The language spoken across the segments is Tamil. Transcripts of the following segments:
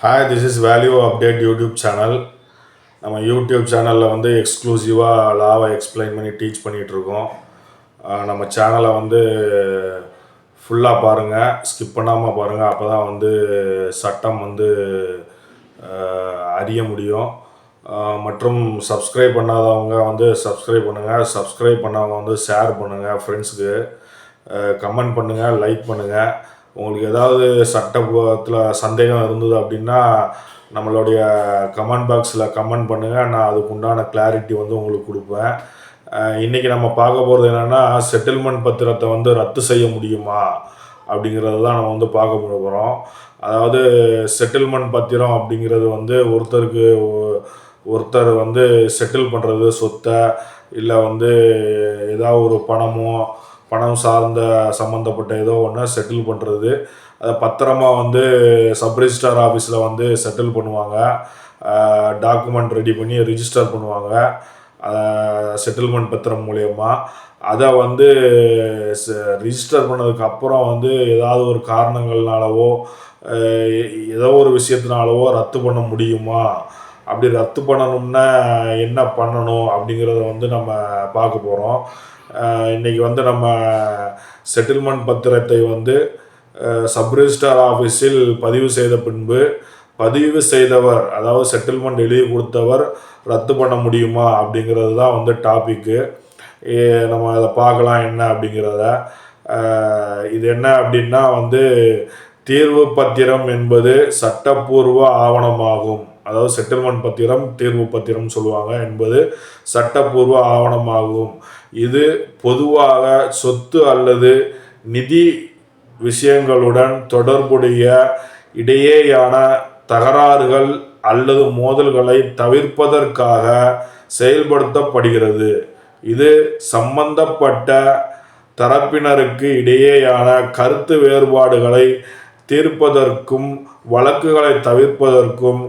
Hi, this is value update YouTube channel. நம்ம யூடியூப் சேனலில் வந்து எக்ஸ்க்ளூசிவாக லாவை எக்ஸ்பிளைன் பண்ணி டீச் பண்ணிகிட்ருக்கோம். நம்ம சேனலை வந்து ஃபுல்லாக பாருங்கள், ஸ்கிப் பண்ணாமல் பாருங்கள். அப்போ தான் வந்து சட்டம் வந்து அறிய முடியும். மற்றும் சப்ஸ்கிரைப் பண்ணாதவங்க வந்து சப்ஸ்கிரைப் பண்ணுங்கள், சப்ஸ்கிரைப் பண்ணவங்க வந்து ஷேர் பண்ணுங்கள் ஃப்ரெண்ட்ஸுக்கு, கமெண்ட் பண்ணுங்கள், லைக் பண்ணுங்கள். உங்களுக்கு ஏதாவது சட்டத்தில் சந்தேகம் இருந்தது அப்படின்னா நம்மளுடைய கமெண்ட் பாக்ஸில் கமெண்ட் பண்ணுங்கள். நான் அதுக்கு உண்டான கிளாரிட்டி வந்து உங்களுக்கு கொடுப்பேன். இன்றைக்கி நம்ம பார்க்க போகிறது என்னென்னா, செட்டில்மெண்ட் பத்திரத்தை வந்து ரத்து செய்ய முடியுமா அப்படிங்கிறது தான் நம்ம வந்து பார்க்க போகிறோம். அதாவது செட்டில்மெண்ட் பத்திரம் அப்படிங்கிறது வந்து ஒருத்தர் வந்து செட்டில் பண்ணுறது சொத்தை, இல்லை வந்து ஏதாவது ஒரு பணம் சார்ந்த சம்மந்தப்பட்ட ஏதோ ஒன்று செட்டில் பண்ணுறது. அதை பத்திரமா வந்து சப்ரிஜிஸ்டார் ஆஃபீஸில் வந்து செட்டில் பண்ணுவாங்க. டாக்குமெண்ட் ரெடி பண்ணி ரிஜிஸ்டர் பண்ணுவாங்க செட்டில்மெண்ட் பத்திரம் மூலயமா. அதை வந்து ரிஜிஸ்டர் பண்ணதுக்கு அப்புறம் வந்து ஏதாவது ஒரு காரணங்கள்னாலவோ ஏதோ ஒரு விஷயத்தினாலவோ ரத்து பண்ண முடியுமா, அப்படி ரத்து பண்ணணும்னா என்ன பண்ணணும் அப்படிங்கிறத வந்து நம்ம பார்க்க போகிறோம். இன்றைக்கி வந்து நம்ம செட்டில்மெண்ட் பத்திரத்தை வந்து சப்ரிஜிஸ்டார் ஆஃபீஸில் பதிவு செய்த பின்பு பதிவு செய்தவர், அதாவது செட்டில்மெண்ட் எழுதி கொடுத்தவர் ரத்து பண்ண முடியுமா அப்படிங்கிறது தான் வந்து டாப்பிக்கு. நம்ம அதை பார்க்கலாம் என்ன அப்படிங்கிறத. இது என்ன அப்படின்னா வந்து தீர்வு பத்திரம் என்பது சட்டப்பூர்வ ஆவணமாகும். அதாவது செட்டில்மெண்ட் பத்திரம், தீர்வு பத்திரம் சொல்லுவாங்க என்பது சட்டப்பூர்வ ஆவணமாகும். இது பொதுவாக சொத்து அல்லது நிதி விஷயங்களுடன் தொடர்புடைய இடையேயான தகராறுகள் அல்லது மோதல்களை தவிர்ப்பதற்காக செயல்படுத்தப்படுகிறது. இது சம்பந்தப்பட்ட தரப்பினருக்கு இடையேயான கருத்து வேறுபாடுகளை தீர்ப்பதற்கும் வழக்குகளை தவிர்ப்பதற்கும்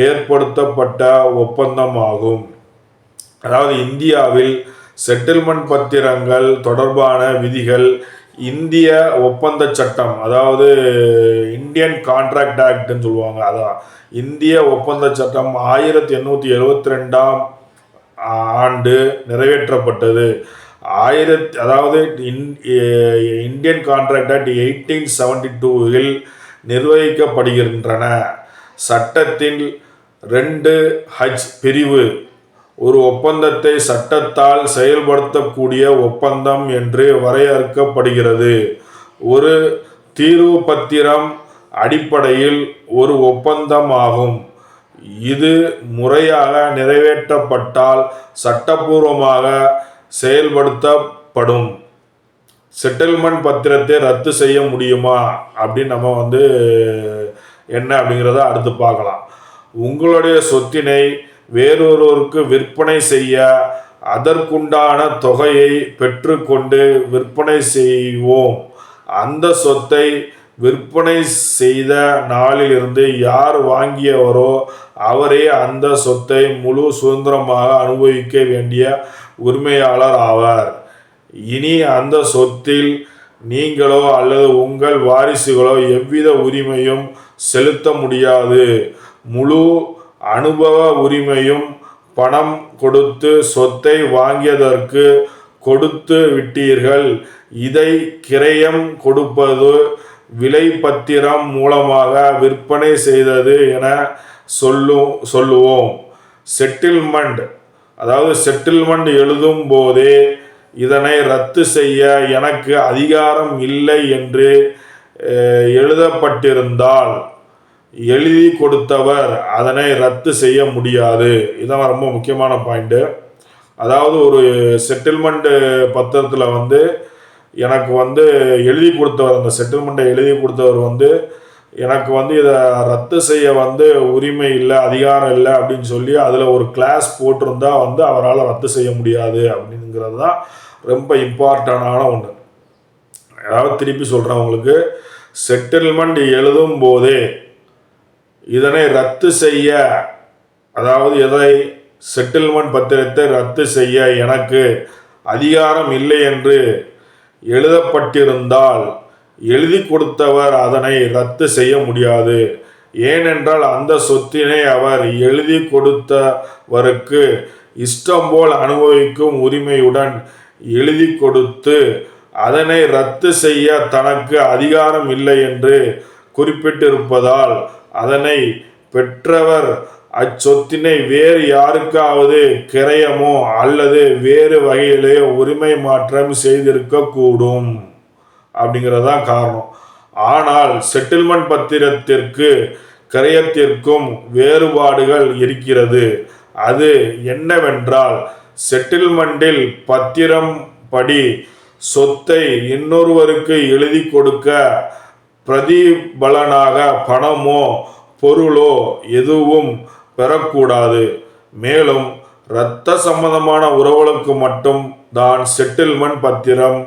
ஏற்படுத்தப்பட்ட ஒப்பந்தமாகும். அதாவது இந்தியாவில் செட்டில்மெண்ட் பத்திரங்கள் தொடர்பான விதிகள் இந்திய ஒப்பந்த சட்டம், அதாவது இந்தியன் கான்ட்ராக்ட் ஆக்ட்னு சொல்லுவாங்க. அதான் இந்திய ஒப்பந்த சட்டம் 1872ஆம் ஆண்டு நிறைவேற்றப்பட்டது. அதாவது இந்தியன் கான்ட்ராக்ட் ஆக்ட் 1872இல் நிர்வகிக்கப்படுகின்றன. சட்டத்தின் 2H பிரிவு ஒரு ஒப்பந்தத்தை சட்டத்தால் செயல்படுத்தக்கூடிய ஒப்பந்தம் என்று வரையறுக்கப்படுகிறது. ஒரு தீர்வு பத்திரம் அடிப்படையில் ஒரு ஒப்பந்தம் ஆகும். இது முறையாக நிறைவேற்றப்பட்டால் சட்டப்பூர்வமாக செயல்படுத்தப்படும். செட்டில்மெண்ட் பத்திரத்தை ரத்து செய்ய முடியுமா அப்படின்னு நம்ம வந்து என்ன அப்படிங்கிறத அடுத்து பார்க்கலாம். உங்களுடைய சொத்தினை வேறொருவருக்கு விற்பனை செய்ய அதற்குண்டான தொகையை பெற்றுக்கொண்டு விற்பனை செய்வோம். அந்த சொத்தை விற்பனை செய்த நாளிலிருந்து யார் வாங்கியவரோ அவரே அந்த சொத்தை முழு சுதந்திரமாக அனுபவிக்க வேண்டிய உரிமையாளர் ஆவார். இனி அந்த சொத்தில் நீங்களோ அல்லது உங்கள் வாரிசுகளோ எவ்வித உரிமையும் செலுத்த முடியாது. முழு அனுபவ உரிமையும் பணம் கொடுத்து சொத்தை வாங்கியதற்கு கொடுத்து விட்டீர்கள். இதை கிரயம் கொடுப்பது, விலை பத்திரம் மூலமாக விற்பனை செய்தது என சொல்லுவோம். செட்டில்மெண்ட், அதாவது செட்டில்மெண்ட் எழுதும் போதே இதனை ரத்து செய்ய எனக்கு அதிகாரம் இல்லை என்று எழுதப்பட்டிருந்தால் எழுதி கொடுத்தவர் அதனை ரத்து செய்ய முடியாது. இதான் ரொம்ப முக்கியமான பாயிண்ட்டு. அதாவது ஒரு செட்டில்மெண்ட் பத்திரத்தில் வந்து எனக்கு வந்து எழுதி கொடுத்தவர், அந்த செட்டில்மெண்ட்டை எழுதி கொடுத்தவர் வந்து எனக்கு வந்து இதை ரத்து செய்ய வந்து உரிமை இல்லை, அதிகாரம் இல்லை அப்படின்னு சொல்லி அதில் ஒரு கிளாஸ் போட்டிருந்தா வந்து அவரால் ரத்து செய்ய முடியாது அப்படிங்கிறது தான் ரொம்ப இம்பார்ட்டண்டான ஒன்று. அதாவது திருப்பி சொல்கிறேன் உங்களுக்கு, செட்டில்மெண்ட் எழுதும் போதே இதனை ரத்து செய்ய, அதாவது எதை, செட்டில்மெண்ட் பத்திரத்தை ரத்து செய்ய எனக்கு அதிகாரம் இல்லை என்று எழுதப்பட்டிருந்தால் எழுதி கொடுத்தவர் அதனை ரத்து செய்ய முடியாது. ஏனென்றால் அந்த சொத்தினை அவர் எழுதி கொடுத்தவருக்கு இஷ்டம் போல் அனுபவிக்கும் உரிமையுடன் எழுதி கொடுத்து அதனை ரத்து செய்ய தனக்கு அதிகாரம் இல்லை என்று குறிப்பிட்டிருப்பதால் அதனை பெற்றவர் அச்சொத்தினை வேறு யாருக்காவது கிரயமோ அல்லது வேறு வகையிலே உரிமை மாற்றம் செய்திருக்க கூடும் அப்படிங்கிறதான் காரணம். ஆனால் செட்டில்மெண்ட் பத்திரத்திற்கு கிரயத்திற்கும் வேறுபாடுகள் இருக்கிறது. அது என்னவென்றால், செட்டில்மெண்டில் பத்திரம் படி சொத்தை இன்னொருவருக்கு எழுதி கொடுக்க பிரதிபலனாக பணமோ பொருளோ எதுவும் பெறக்கூடாது. மேலும் இரத்த சம்பந்தமான உறவுகளுக்கு மட்டும் தான் செட்டில்மெண்ட் பத்திரம்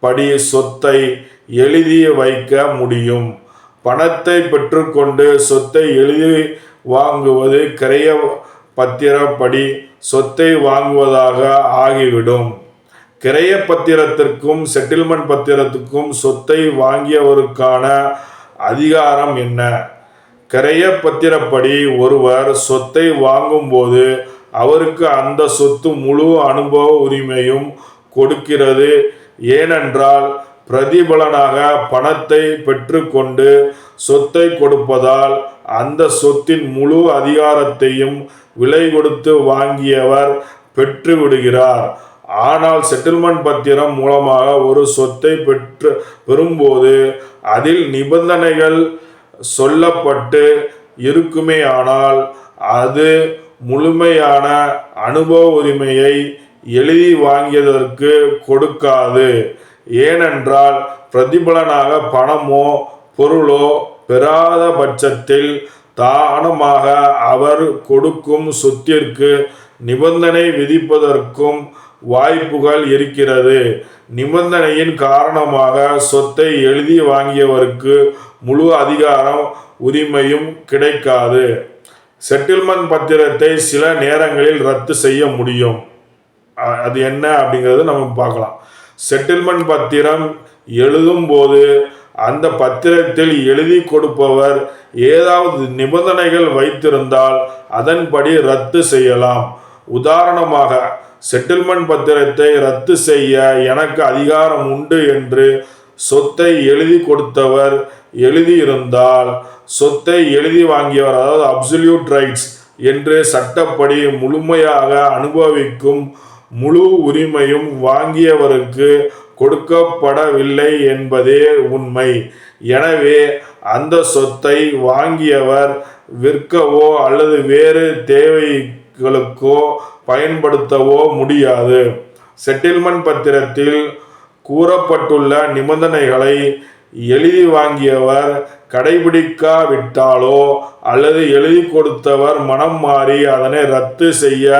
படி சொத்தை எழுதி வைக்க முடியும். பணத்தை பெற்றுக்கொண்டு சொத்தை எழுதி வாங்குவது கிரய பத்திரப்படி சொத்தை வாங்குவதாக ஆகிவிடும். கிரய பத்திரத்திற்கும் செட்டில்மெண்ட் பத்திரத்துக்கும் சொத்தை வாங்கியவருக்கான அதிகாரம் என்ன? கிரய பத்திரப்படி ஒருவர் சொத்தை வாங்கும்போது அவருக்கு அந்த சொத்து முழு அனுபவ உரிமையும் கொடுக்கிறது. ஏனென்றால் பிரதிபலனாக பணத்தை பெற்றுக்கொண்டு சொத்தை கொடுப்பதால் அந்த சொத்தின் முழு அதிகாரத்தையும் விலை கொடுத்து வாங்கியவர் பெற்று விடுகிறார். ஆனால் செட்டில்மெண்ட் பத்திரம் மூலமாக ஒரு சொத்தை பெறும்போது அதில் நிபந்தனைகள் சொல்லப்பட்டு இருக்குமே, ஆனால் அது முழுமையான அனுபவ உரிமையை எழுதி வாங்கியதற்கு கொடுக்காது. ஏனென்றால் பிரதிபலனாக பணமோ பொருளோ பெறாத பட்சத்தில் தானமாக அவர் கொடுக்கும் சொத்திற்கு நிபந்தனை விதிப்பதற்கும் வாய்ப்புகள் இருக்கிறது. நிபந்தனையின் காரணமாக சொத்தை எழுதி வாங்கியவருக்கு முழு அதிகாரம் உரிமையும் கிடைக்காது. செட்டில்மெண்ட் பத்திரத்தை சில நேரங்களில் ரத்து செய்ய முடியும். அது என்ன அப்படிங்கிறது நம்ம பார்க்கலாம். செட்டில்மெண்ட் பத்திரம் எழுதும் போது அந்த பத்திரத்தில் எழுதி கொடுப்பவர் ஏதாவது நிபந்தனைகள் வைத்திருந்தால் அதன்படி ரத்து செய்யலாம். உதாரணமாக, செட்டில்மெண்ட் பத்திரத்தை ரத்து செய்ய எனக்கு அதிகாரம் உண்டு என்று சொத்தை எழுதி கொடுத்தவர் எழுதியிருந்தால் சொத்தை எழுதி வாங்கியவர், அதாவது அப்சல்யூட் ரைட்ஸ் என்று சட்டப்படி முழுமையாக அனுபவிக்கும் முழு உரிமையும் வாங்கியவருக்கு கொடுக்கப்படவில்லை என்பதே உண்மை. எனவே அந்த சொத்தை வாங்கியவர் விற்கவோ அல்லது வேறு தேவைகளுக்கோ பயன்படுத்தவோ முடியாது. செட்டில்மெண்ட் பத்திரத்தில் கூறப்பட்டுள்ள நிபந்தனைகளை எழுதி வாங்கியவர் கடைபிடிக்காவிட்டாலோ அல்லது எழுதி கொடுத்தவர் மனம் மாறி அதனை ரத்து செய்ய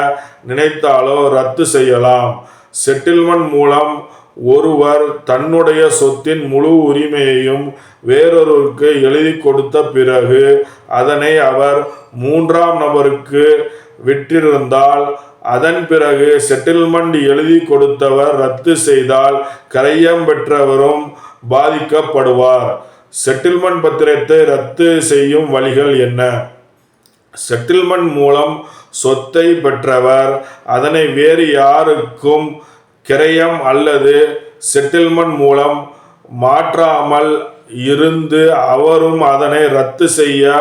நினைத்தாலோ ரத்து செய்யலாம். செட்டில்மெண்ட் மூலம் ஒருவர் தன்னுடைய சொத்தின் முழு உரிமையையும் வேறொருவருக்கு எழுதி கொடுத்த பிறகு அதனை அவர் மூன்றாம் நபருக்கு விற்றிருந்தால் அதன் பிறகு செட்டில்மெண்ட் எழுதி கொடுத்தவர் ரத்து செய்தால் கிரயம் பெற்றவரும் பாதிக்கப்படுவார். செட்டில்மெண்ட் பத்திரத்தை ரத்து செய்யும் வழிகள் என்ன? செட்டில்மெண்ட் மூலம் சொத்தை பெற்றவர் அதனை வேறு யாருக்கும் கிரயம் அல்லது செட்டில்மெண்ட் மூலம் மாற்றாமல் இருந்து அவரும் அதனை ரத்து செய்ய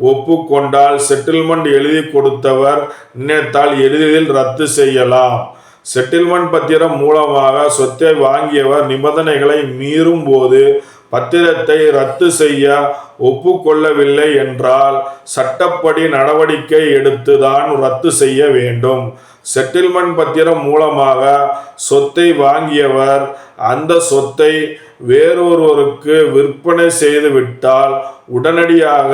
ஒப்புக்கொண்டால் செட்டில்மெண்ட் எழுதி கொடுத்தவர் நினைத்தால் எளிதில் ரத்து செய்யலாம். செட்டில்மெண்ட் பத்திரம் மூலமாக சொத்தை வாங்கியவர் நிபந்தனைகளை மீறும் போது பத்திரத்தை ரத்து செய்ய ஒப்புக்கொள்ளவில்லை என்றால் சட்டப்படி நடவடிக்கை எடுத்துதான் ரத்து செய்ய வேண்டும். செட்டில்மெண்ட் பத்திரம் மூலமாக சொத்தை வாங்கியவர் அந்த சொத்தை வேறொருவருக்கு விற்பனை செய்துவிட்டால் உடனடியாக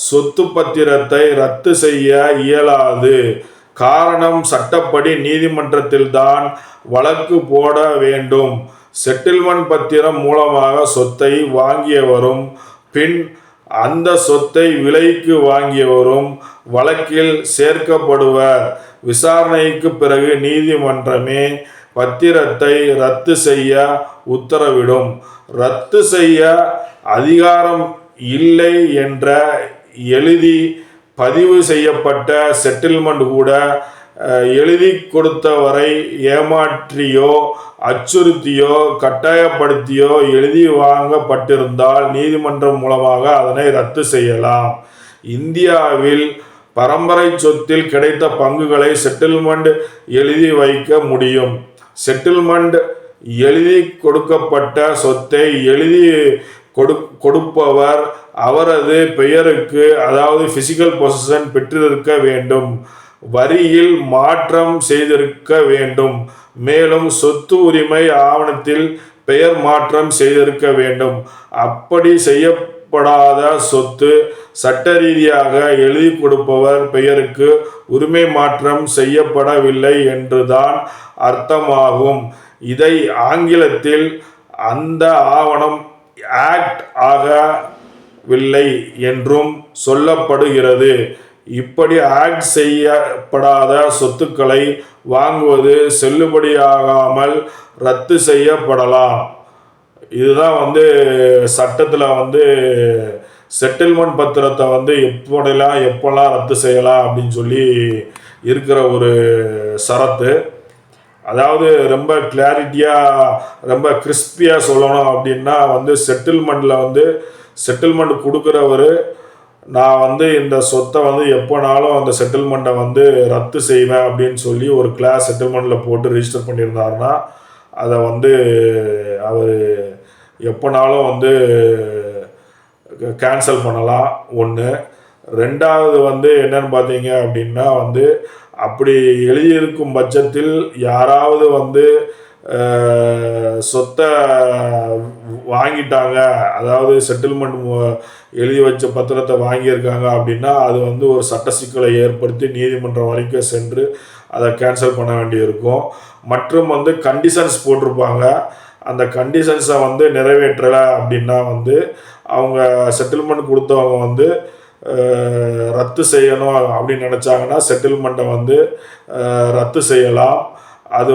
சொத்து பத்திரத்தை ரத்து செய்ய இயலாது. காரணம், சட்டப்படி நீதிமன்றத்தில்தான் வழக்கு போட வேண்டும். செட்டில்மெண்ட் பத்திரம் மூலமாக சொத்தை வாங்கியவரும் பின் அந்த சொத்தை விலைக்கு வாங்கியவரும் வழக்கில் சேர்க்கப்படுவர். விசாரணைக்கு பிறகு நீதிமன்றமே பத்திரத்தை ரத்து செய்ய உத்தரவிடும். ரத்து செய்ய அதிகாரம் இல்லை என்ற எழுதி பதிவு செய்யப்பட்ட செட்டில்மெண்ட் கூட எழுதி கொடுத்தவரை ஏமாற்றியோ அச்சுறுத்தியோ கட்டாயப்படுத்தியோ எழுதி வாங்கப்பட்டிருந்தால் நீதிமன்றம் மூலமாக அதனை ரத்து செய்யலாம். இந்தியாவில் பரம்பரை சொத்தில் கிடைத்த பங்குகளை செட்டில்மெண்ட் எழுதி வைக்க முடியும். செட்டில்மெண்ட் எழுதி கொடுக்கப்பட்ட சொத்தை எழுதி கொடுப்பவர் அவரது பெயருக்கு, அதாவது பிசிக்கல் பொசிஷன் பெற்றிருக்க வேண்டும். வரியில் மாற்றம் செய்திருக்க வேண்டும். மேலும் சொத்து உரிமை ஆவணத்தில் பெயர் மாற்றம் செய்திருக்க வேண்டும். அப்படி செய்யப்படாத சொத்து சட்ட ரீதியாக எழுதி கொடுப்பவர் பெயருக்கு உரிமை மாற்றம் செய்யப்படவில்லை என்றுதான் அர்த்தமாகும். இதை ஆங்கிலத்தில் அந்த ஆவணம் ஆக்ட் ஆகவில்லை என்றும் சொல்லப்படுகிறது. இப்படி ஆக்ட் செய்யப்படாத சொத்துக்களை வாங்குவது செல்லுபடியாகாமல் ரத்து செய்யப்படலாம். இதுதான் சட்டத்தில் செட்டில்மெண்ட் பத்திரத்தை எப்போல்லாம் ரத்து செய்யலாம் அப்படின்னு சொல்லி இருக்கிற ஒரு சரத்து. அதாவது ரொம்ப கிளாரிட்டியாக ரொம்ப கிறிஸ்பியாக சொல்லணும் அப்படின்னா செட்டில்மெண்ட் கொடுக்குறவர் நான் இந்த சொத்தை எப்போனாலும் அந்த செட்டில்மெண்ட்டை ரத்து செய்வேன் அப்படின்னு சொல்லி ஒரு கிளாஸ் செட்டில்மெண்ட்டில் போட்டு ரிஜிஸ்டர் பண்ணியிருந்தாருன்னா அதை அவர் எப்போனாலும் கேன்சல் பண்ணலாம். ஒன்று. ரெண்டாவது என்னன்னு பார்த்தீங்க அப்படின்னா அப்படி எழுதியிருக்கும் பட்சத்தில் யாராவது சொத்தை வாங்கிட்டாங்க, அதாவது செட்டில்மெண்ட் எழுதி வச்ச பத்திரத்தை வாங்கியிருக்காங்க அப்படின்னா அது ஒரு சட்ட சிக்கலை ஏற்படுத்தி நீதிமன்றம் வரைக்கும் சென்று அதை கேன்சல் பண்ண வேண்டியிருக்கும். மற்றும் கண்டிஷன்ஸ் போட்டிருப்பாங்க. அந்த கண்டிஷன்ஸை நிறைவேற்றலை அப்படின்னா அவங்க செட்டில்மெண்ட் கொடுத்தவங்க ரத்து செய்யணும் அப்படின்னு நினச்சாங்கன்னா செட்டில்மெண்ட்டை ரத்து செய்யலாம். அது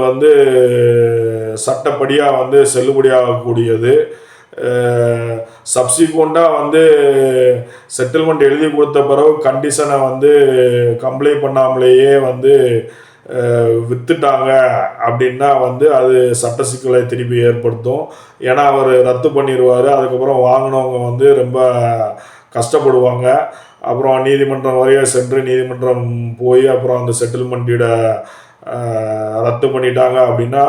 சட்டப்படியாக செல்லுபடியாகக்கூடியது. சப்சிக்வெண்ட்டாக செட்டில்மெண்ட் எழுதி கொடுத்த பிறகு கண்டிஷனை கம்ப்ளைண்ட் பண்ணாமலேயே விற்றுட்டாங்க அப்படின்னா அது சட்ட சிக்கலை திருப்பி ஏற்படுத்தும். ஏன்னா அவர் ரத்து பண்ணிடுவார். அதுக்கப்புறம் வாங்கினவங்க ரொம்ப கஷ்டப்படுவாங்க. அப்புறம் நீதிமன்றம் வரைய சென்று நீதிமன்றம் போய் அப்புறம் அந்த செட்டில்மெண்ட் டீடை ரத்து பண்ணிட்டாங்க அப்படின்னா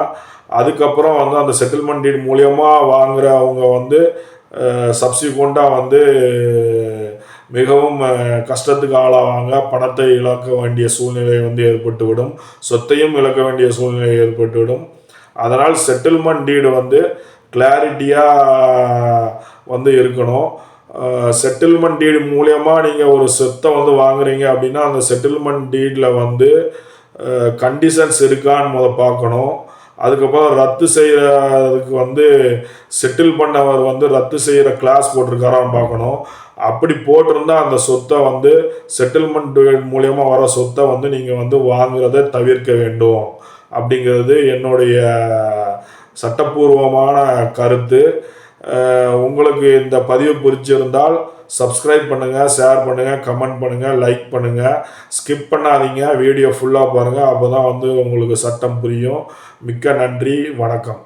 அதுக்கப்புறம் அந்த செட்டில்மெண்ட் டீட் மூலியமாக வாங்குறவங்க சப்சிக்வெண்ட்டாக மிகவும் கஷ்டத்துக்கு ஆளாவாங்க. பணத்தை இழக்க வேண்டிய சூழ்நிலை ஏற்பட்டுவிடும். சொத்தையும் இழக்க வேண்டிய சூழ்நிலை ஏற்பட்டுவிடும். அதனால் செட்டில்மெண்ட் டீடு கிளாரிட்டியாக இருக்கணும். செட்டில்மெண்ட் டீடு மூலியமாக நீங்கள் ஒரு சொத்தை வாங்குறீங்க அப்படின்னா அந்த செட்டில்மெண்ட் டீடில் கண்டிஷன்ஸ் இருக்கான்னு பார்க்கணும். அதுக்கப்புறம் ரத்து செய்கிறதுக்கு செட்டில் பண்ணவர் ரத்து செய்கிற கிளாஸ் போட்டிருக்காரான்னு பார்க்கணும். அப்படி போட்டிருந்தால் அந்த சொத்தை செட்டில்மெண்ட் மூலியமாக வர சொத்தை நீங்கள் வாங்குறதை தவிர்க்க வேண்டும் அப்படிங்கிறது என்னுடைய சட்டப்பூர்வமான கருத்து. உங்களுக்கு இந்த பதிவு பிடிச்சிருந்தால் சப்ஸ்கிரைப் பண்ணுங்கள், ஷேர் பண்ணுங்கள், கமெண்ட் பண்ணுங்கள், லைக் பண்ணுங்கள். ஸ்கிப் பண்ணாதீங்க, வீடியோ ஃபுல்லாக பாருங்கள். அப்போ தான் உங்களுக்கு சட்டம் புரியும். மிக்க நன்றி, வணக்கம்.